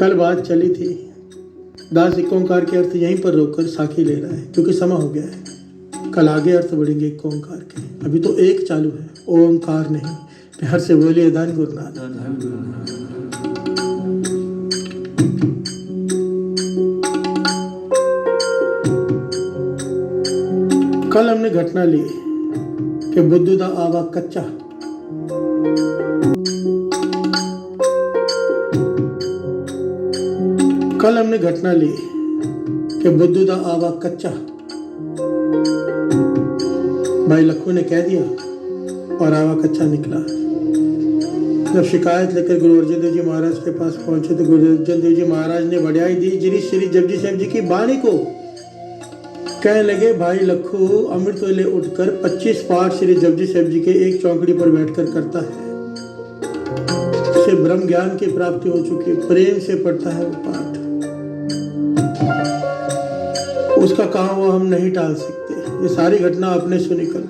कल बात चली थी, दास एक ओंकार के अर्थ यहीं पर रोककर साखी ले रहा है क्योंकि समय हो गया है। कल आगे अर्थ बढ़ेंगे एक ओंकार के। अभी तो एक चालू है, ओंकार नहीं। प्यार से बोलिए धन गुरु नानक। कल हमने घटना ली कि बुद्धू दा आवा कच्चा। कल हमने घटना ली कि बुद्धू दा आवा कच्चा। भाई लखू ने कह दिया और आवा कच्चा निकला। जब शिकायत लेकर गुरु अर्जन देव जी महाराज के पास पहुंचे तो गुरु अर्जन देव जी महाराज ने बढ़ाई दी श्री जपजी साहब जी की वाणी को। कहने लगे, भाई लखू अमृत वेले उठकर 25 पाठ श्री जपजी साहब जी के एक चौकड़ी पर बैठकर करता है। उसे ब्रह्म ज्ञान की प्राप्ति हो चुकी है, प्रेम से पढ़ता है वो पाठ। उसका कहा हुआ हम नहीं टाल सकते। ये सारी घटना आपने सुनी कल।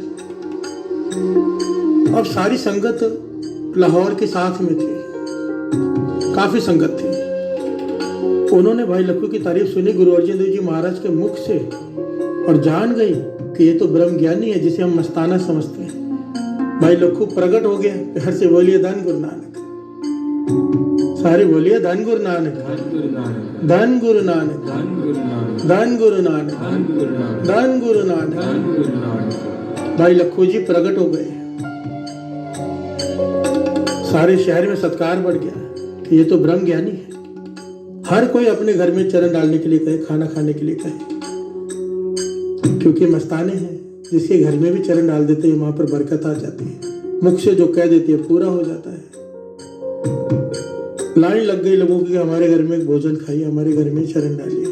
अब सारी संगत लाहौर के साथ में थी, काफी संगत थी। उन्होंने भाई लखू की तारीफ सुनी गुरु अर्जन देव जी महाराज के मुख से और जान गई कि ये तो ब्रह्म ज्ञानी है जिसे हम मस्ताना समझते हैं। भाई लखू प्रकट हो गया। प्यार से बोलिए धन गुरु नानक। सारे बोलिए धन गुरु नानक, धन गुरु नानक, धन गुरु नानक, धन गुरु नानक। भाई लखू जी प्रकट हो गए। सारे शहर में सत्कार बढ़ गया कि ये तो ब्रह्म ज्ञानी है। हर कोई अपने घर में चरण डालने के लिए कहे, खाना खाने के लिए कहे, क्योंकि मस्ताने हैं। जिसके घर में भी चरण डाल देते हैं वहां पर बरकत आ जाती है। मुख से जो कह देती है पूरा हो जाता है। लाइन लग गई लोगों की, हमारे घर में भोजन खाइए, हमारे घर में चरण डालिए।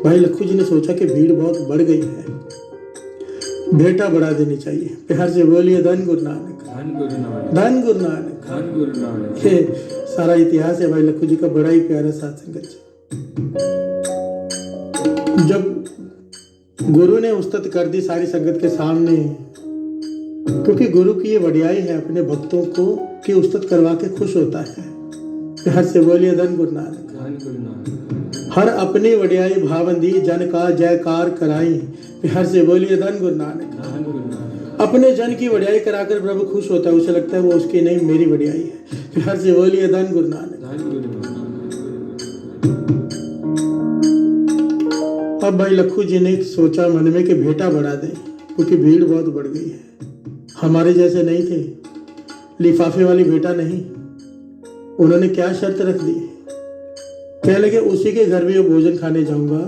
भाई लखू जी ने सोचा कि भीड़ बहुत बढ़ गई है, भेंटा बढ़ा देनी चाहिए। प्यार से बोलिए धन गुरु नानक, धन गुरु नानक, धन गुरु नानक। ये सारा इतिहास है भाई लखू जी का, बड़ा ही प्यारा साथ संगत। जब गुरु ने उस्तत कर दी सारी संगत के सामने, क्योंकि गुरु की ये वडियाई है, अपने भक्तों को की उस्तत करवा के खुश होता है। प्यार से बोलिए धन गुरु नानक, धन गुरु नानक। हर अपनी वडियाई भावंदी जन का जयकार कराई। प्यार से बोलिए धन गुरु नानक, धन गुरु नानक। अपने जन की वडियाई कराकर प्रभु खुश होता है। उसे लगता है वो उसकी नहीं, मेरी वडियाई है। प्यार से बोलिए धन गुरु नानक, धन गुरु नानक। अब भाई लखू जी ने सोचा मन में कि भेंटा बढ़ा दें, क्योंकि भीड़ बहुत बढ़ गई है। हमारे जैसे नहीं थे, लिफाफे वाली भेंटा नहीं। उन्होंने क्या शर्त रख दी, कह लगे उसी के घर में वो भोजन खाने जाऊंगा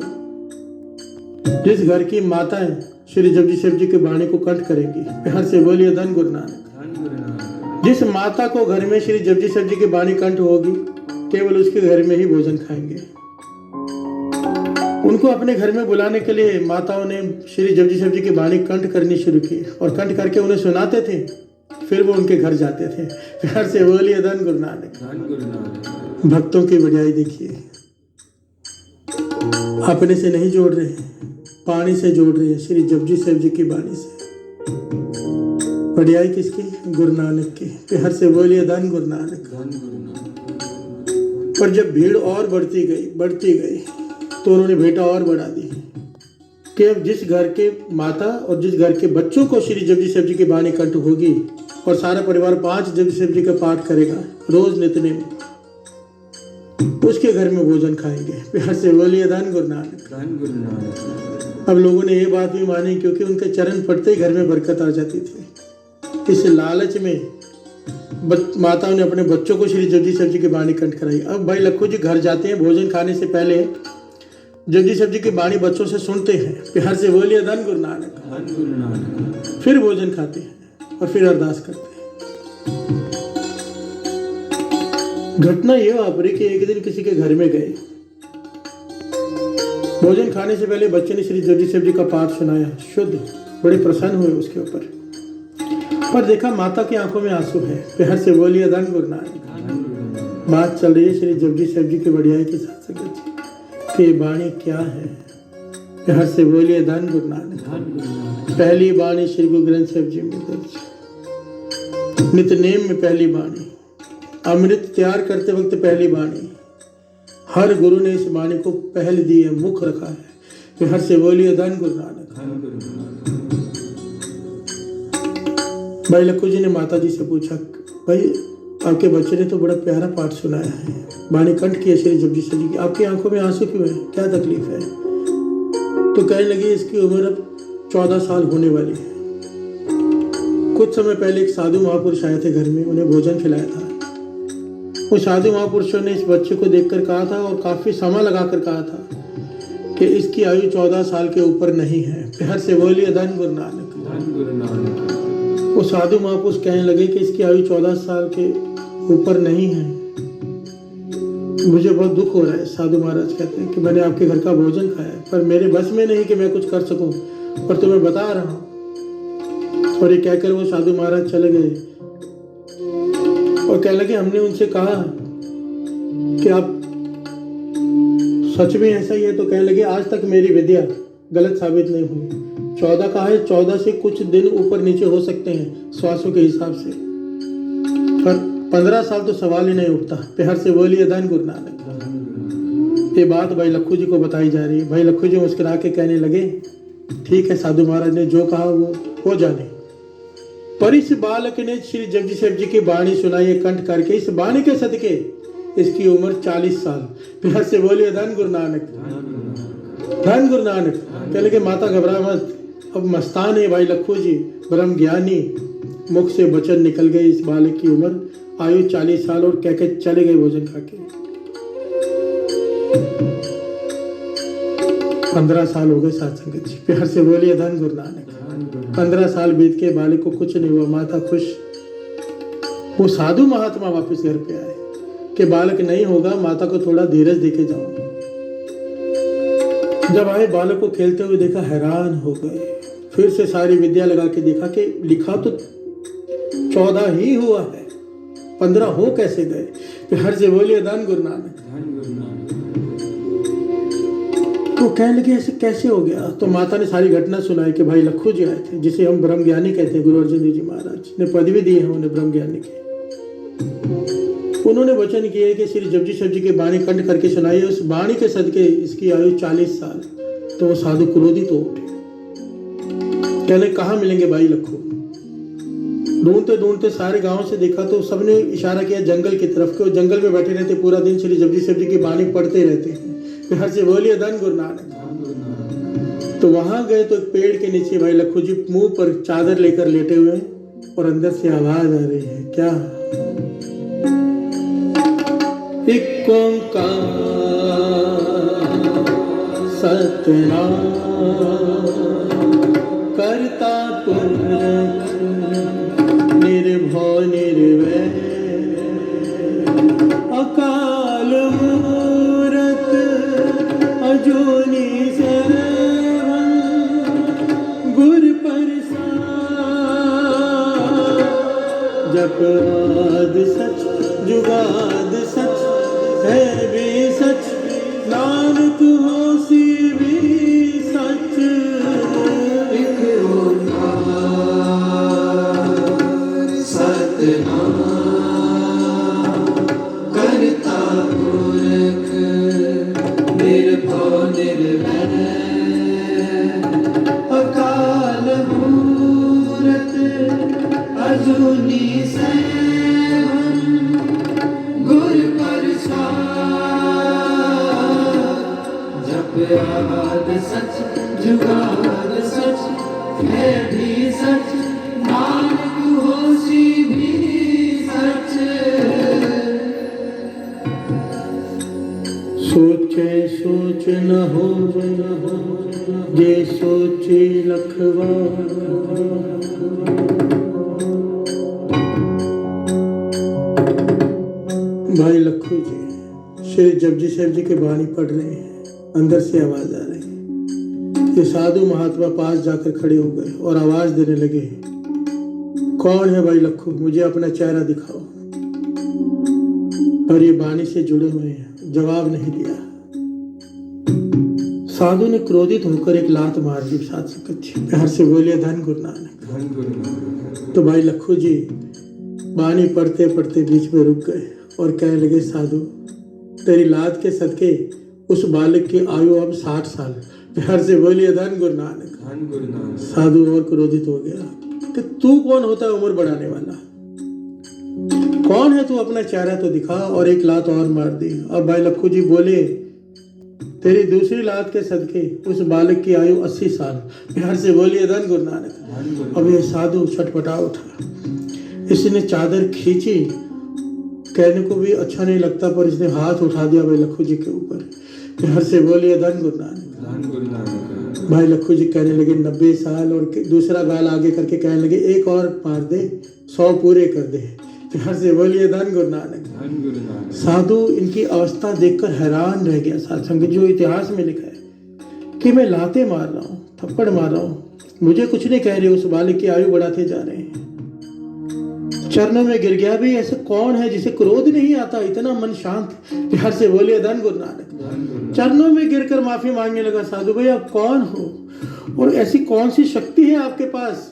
जिस घर की माताएं श्री जपजी साहब जी की वाणी को कंठ करेंगी। प्यार से बोलिए धन गुरु नानक। जिस माता को घर में श्री जपजी साहब जी की वाणी कंठ होगी, केवल उसके घर में ही भोजन खाएंगे। उनको अपने घर में बुलाने के लिए माताओं ने श्री जपजी साहब जी की वाणी कंठ करनी शुरू की और कंठ करके उन्हें सुनाते थे, फिर वो उनके घर जाते थे। प्यार से बोलिए धन गुरु नानक, धन गुरु नानक। भक्तों की बढ़ियाई देखिए, अपने से नहीं जोड़ रहे, पानी से जोड़ रहे हैं, श्री जपजी साहब जी की वाणी से। बढ़ियाई किसकी? गुरु नानक की। प्यार से बोलिए धन गुरु नानक, धन गुरु नानक। पर जब भीड़ और बढ़ती गई तो उन्होंने भेंटा और बढ़ा दी कि अब जिस घर के माता और जिस घर के बच्चों को श्री जपजी साहब जी की वाणी कंठ होगी और सारा परिवार 5 जपजी साहब जी का पाठ करेगा रोज नित्य में, उसके घर में भोजन खाएंगे। प्यार से बोलिए धन गुरु नानक, धन गुरु नानक। अब लोगों ने ये बात भी मानी क्योंकि उनके चरण पड़ते ही घर में बरकत आ जाती थी। इस लालच में माताओं ने अपने बच्चों को श्री जपजी साहब जी की वाणी कंठ कराई। अब भाई लखू जी घर जाते हैं, भोजन खाने से पहले जपजी साहब जी की वाणी बच्चों से सुनते हैं। प्यार से बोलिए धन गुरु नानक, धन गुरु नानक। फिर भोजन खाते हैं और फिर अरदास करते हैं। घटना ये वापरी कि एक दिन किसी के घर में गए, भोजन खाने से पहले बच्चे ने श्री जपजी साहब जी का पाठ सुनाया, शुद्ध, बड़े प्रसन्न हुए उसके ऊपर। पर देखा माता की आंखों में आंसू है। प्यार से बोलिए धन गुरु नानक। बात चल रही है श्री जपजी साहब जी की बढ़ियाई के साथ संगत जी कि वाणी क्या है। प्यार से बोलिए धन गुरु नानक। पहली वाणी श्री गुरु ग्रंथ साहब जी में दर्ज, नित्यनेम में पहली वाणी, अमृत तैयार करते वक्त पहली वाणी, हर गुरु ने इस वाणी को पहल दी है, मुख रखा है कि हर से बोलिए धन गुरु नानक। भाई लक्खू जी ने माता जी से पूछा, भाई आपके बच्चे ने तो बड़ा प्यारा पाठ सुनाया है, वाणी कंठ किया श्री जपजी साहब जी की, आपकी आंखों में आंसू क्यों है, क्या तकलीफ है? तो कहने लगी इसकी उम्र अब 14 साल होने वाली है। कुछ समय पहले एक साधु महापुरुष आए थे घर में, उन्हें भोजन खिलाया था। वो साधु महापुरुषों ने इस बच्चे को देखकर कहा था और काफी समय लगाकर कहा था कि इसकी आयु 14 साल के ऊपर नहीं है। प्यार से बोलिए धन गुरु नानक। धन गुरु नानक। वो साधु महापुरुष कहने लगे कि इसकी आयु 14 साल के ऊपर नहीं है। मुझे बहुत दुख हो रहा है। साधु महाराज कहते हैं कि मैंने आपके घर का भोजन खाया है, पर मेरे बस में नहीं कि मैं कुछ कर सकूं, और तुम्हें बता रहा हूं। और ये कहकर वो साधु महाराज चले गए और कहने लगे, हमने उनसे कहा कि आप सच में ऐसा ही है? तो कहने लगे, आज तक मेरी विद्या गलत साबित नहीं हुई। 14 का है, 14 से कुछ दिन ऊपर नीचे हो सकते हैं श्वासों के हिसाब से, पर 15 साल तो सवाल ही नहीं उठता। प्यार से बोलिए धन गुरु नानक। ये बात भाई लक्खू जी को बताई जा रही है। भाई लक्खू जी मुस्कुरा के कहने लगे, ठीक है, साधु महाराज ने जो कहा वो हो जाने। पर इस बालक ने श्री जपजी साहब जी की वाणी सुनाई कंठ करके, इस वाणी के सदके इसकी उम्र 40 साल। प्यार से बोलिए धन गुरु नानक। धन गुरु नानक। कहने लगे, माता घबरा मत, अब मस्तान है भाई लक्खू जी, ब्रह्म ज्ञानी। मुख से वचन निकल गए, इस बालक की उम्र आयु 40 साल, और कह के चले गए भोजन खा के। 15 साल हो गए साथ संगत जी। प्यार से बोलिए धन गुरु नानक। 15 साल बीत के बालक को कुछ नहीं हुआ, माता खुश। वो साधु महात्मा वापस घर पे आए कि बालक नहीं होगा, माता को थोड़ा धीरज देके जाओ। जब आए बालक को खेलते हुए देखा, हैरान हो गए। फिर से सारी विद्या लगा के देखा कि लिखा तो 14 ही हुआ है, 15 हो कैसे गए? प्यार से बोलिए धन गुरु नानक। तो कहने लगे, ऐसे कैसे हो गया? तो माता ने सारी घटना सुनाई कि भाई लक्खू जी आए थे, जिसे हम ब्रह्म ज्ञानी कहते हैं। गुरु अर्जुन देव जी महाराज ने पदवी दी है उन्हें ब्रह्म ज्ञानी की। उन्होंने वचन किए कि श्री जपजी साहब जी की वाणी कंठ करके सुनाई, उस वाणी के सदके इसकी आयु 40 साल। तो वो साधु क्रोधित हो उठे, कहने कहाँ मिलेंगे भाई लक्खू? ढूंढते ढूंढते सारे गांव से देखा तो सबने इशारा किया जंगल की तरफ के। वो जंगल में बैठे रहते, पूरा दिन श्री जपजी साहब जी की वाणी पढ़ते रहते हैं। प्यार से बोलिए धन गुरु नानक। तो वहां गए तो एक पेड़ के नीचे भाई लक्खू जी मुंह पर चादर लेकर लेटे हुए हैं, और अंदर से आवाज आ रही है, क्या? एक ओंकार सतनाम करता पुरख निर्भय निर्वैर अकाल मूरत अजूनी सरवण गुर प्रसाद जप आद सच जुगाद सच है भी सच नानक होसी भी सच। एक ओंकार सतनाम करता पुरख निर्भय निर्वैर अकाल मूरत अजूनी सरवण गुर प्रसाद जप आद सच जुगाद सच है भी सच नानक होसी भी सच। सोचे सोच न हो जे सोचे लखवा। भाई लक्खू जी श्री जपजी साहब जी की वाणी पढ़ रहे हैं, अंदर से आवाज आ रही है। ये साधु महात्मा पास जाकर खड़े हो गए और आवाज देने लगे, कौन है भाई लक्खू? मुझे अपना चेहरा दिखाओ। पर ये वाणी से जुड़े हुए हैं, जवाब नहीं दिया। साधु ने क्रोधित होकर एक लात मार दी साथ संगत जी। प्यार से बोलिए धन गुरु नानक। तो भाई लक्खू जी वाणी पढ़ते पढ़ते बीच में रुक गए और कहने लगे, साधु तेरी लाद के सदके उस बालक की आयु अब 60 साल। प्यार से बोलिए धन गुरु नानक। धन गुरु नानक। साधु और क्रोधित हो गया कि तू कौन होता है उम्र बढ़ाने वाला? कौन है तू? अपना चेहरा तो दिखा। और एक लात और मार दी। अब भाई लक्खू जी बोले, तेरी दूसरी लात के सदके उस बालक की आयु 80 साल। प्यार से बोलिए धन गुरु नानक। अब ये साधु छटपटा उठा। इसने चादर खींची, कहने को भी अच्छा नहीं लगता, पर इसने हाथ उठा दिया भाई लक्खू जी के ऊपर। प्यार से बोलिए धन गुरु नानक। धन गुरु नानक। भाई लक्खू जी कहने लगे 90 साल, और दूसरा गाल आगे करके कहने लगे एक और मार दे, 100 पूरे कर दे। प्यार से बोलिए धन गुरु नानक। धन गुरु नानक। साधु इनकी अवस्था देखकर हैरान रह गया। साथ संगत जो इतिहास में लिखा है कि मैं लाते मार रहा हूँ, थप्पड़ मार रहा हूँ, मुझे कुछ नहीं कह रहे, उस बालक की आयु बढ़ाते जा रहे हैं। चरणों में गिर गया। भी ऐसे कौन है जिसे क्रोध नहीं आता? इतना मन शांत। प्यार से बोलिए धन गुरु नानक। चरणों में गिरकर माफी मांगने लगा। साधु भाई आप कौन हो, और ऐसी कौन सी शक्ति है आपके पास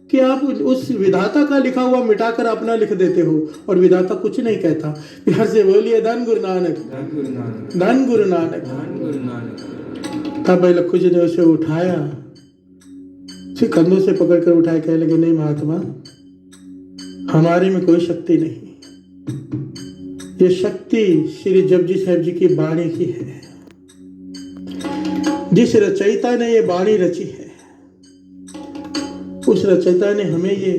कि आप उस विधाता का लिखा हुआ मिटाकर अपना लिख देते हो, और विधाता कुछ नहीं कहता? प्यार से बोलिए धन गुरु नानक। धन गुरु नानक। धन गुरु नानक। धन गुरु नानक। तब भाई लक्खू जी ने उसे उठाया, फिर कंधों से पकड़कर उठाए, कहने लगे नहीं महात्मा, हमारे में कोई शक्ति नहीं, ये शक्ति श्री जपजी साहिब जी की वाणी की है। जिस रचयिता ने ये वाणी रची है, उस रचयिता ने हमें ये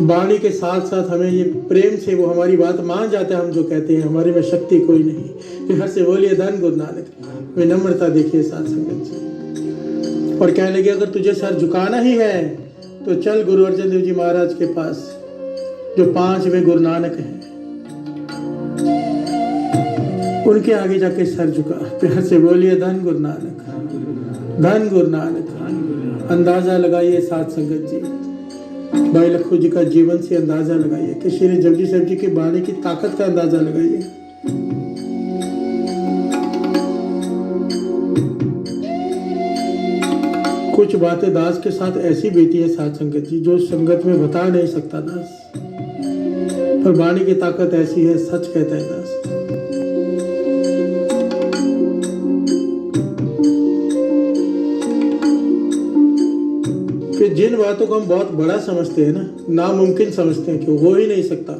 वाणी के साथ साथ हमें ये प्रेम से वो हमारी बात मान जाता है। हम जो कहते हैं हमारे में शक्ति कोई नहीं। फिर से बोलिए धन गुरु नानक। विनम्रता देखिए साथ संगत जी। और कहने लगे अगर तुझे सर झुकाना ही है तो चल गुरु अर्जन देव जी महाराज के पास, जो 5वें गुरु नानक हैं, उनके आगे जाके सर झुका। प्यार से बोलिए धन गुरु नानक। धन गुरु नानक। अंदाजा लगाइए साथ संगत जी, भाई लक्खू जी का जीवन से अंदाजा लगाइए कि श्री जपजी साहिब जी की वाणी की ताकत का अंदाजा लगाइए। कुछ बातें दास के साथ ऐसी बीती है साथ संगत जी, जो संगत में बता नहीं सकता दास, पर वाणी की ताकत ऐसी है, सच कहता है दास। कि जिन बातों को हम बहुत बड़ा समझते हैं ना, नामुमकिन समझते हैं कि हो ही नहीं सकता,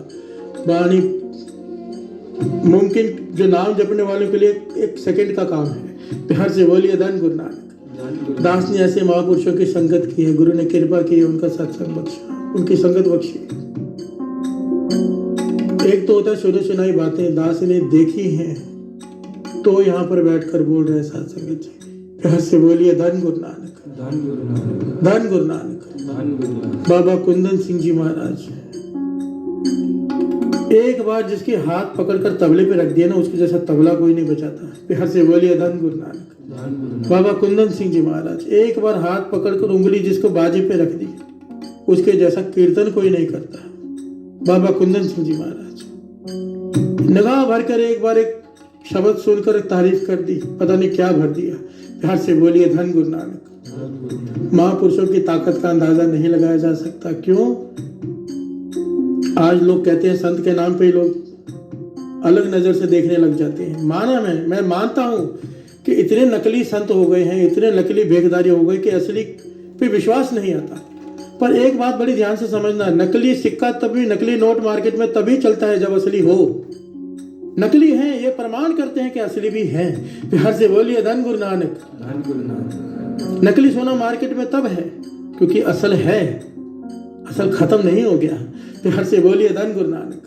वाणी मुमकिन, जो नाम जपने वालों के लिए 1 सेकंड का काम है। प्यार से बोलिए धन गुरु नानक। दास ने ऐसे महापुरुषों की संगत की है, गुरु ने कृपा की है, उनका सत्संग बख्शा, उनकी संगत बख्शी। एक तो होता है सुनी सुनाई बातें, दास ने देखी हैं तो यहाँ पर बैठकर बोल रहे हैं साथ संगत जी। प्यार से बोलिए धन गुरु नानक। धन गुरु नानक। धन गुरु नानक। धन गुरु नानक। बाबा कुंदन सिंह जी महाराज, एक बार जिसके हाथ पकड़कर तबले पे रख दिया ना, उसके जैसा तबला कोई नहीं बजाता। प्यार से बोलिए धन गुरु नानक। बाबा कुंदन सिंह जी महाराज, एक बार हाथ पकड़कर उंगली जिसको बाजे पे रख दी, उसके जैसा कीर्तन कोई नहीं करता। बाबा कुंदन सिंह जी महाराज, निगाह भर कर एक बार एक शब्द सुनकर तारीफ कर दी, पता नहीं क्या भर दिया। प्यार से बोलिए धन गुरु नानक। महापुरुषों की ताकत का अंदाजा नहीं लगाया जा सकता। क्यों? आज लोग कहते हैं संत के नाम पे लोग अलग नजर से देखने लग जाते हैं। माना मैं मानता हूं कि इतने नकली संत हो गए हैं, इतने नकली भेखधारी हो गए कि असली पे विश्वास नहीं आता। पर एक बात बड़ी ध्यान से समझना, नकली सिक्का तभी, नकली नोट मार्केट में तभी चलता है जब असली हो। नकली हैं ये प्रमाण करते हैं कि असली भी हैं। प्यार से बोलिए धन गुरु नानक। धन गुरु नानक। नकली सोना मार्केट में तब है क्योंकि असल है, असल खत्म नहीं हो गया। प्यार से बोलिए धन गुरु नानक।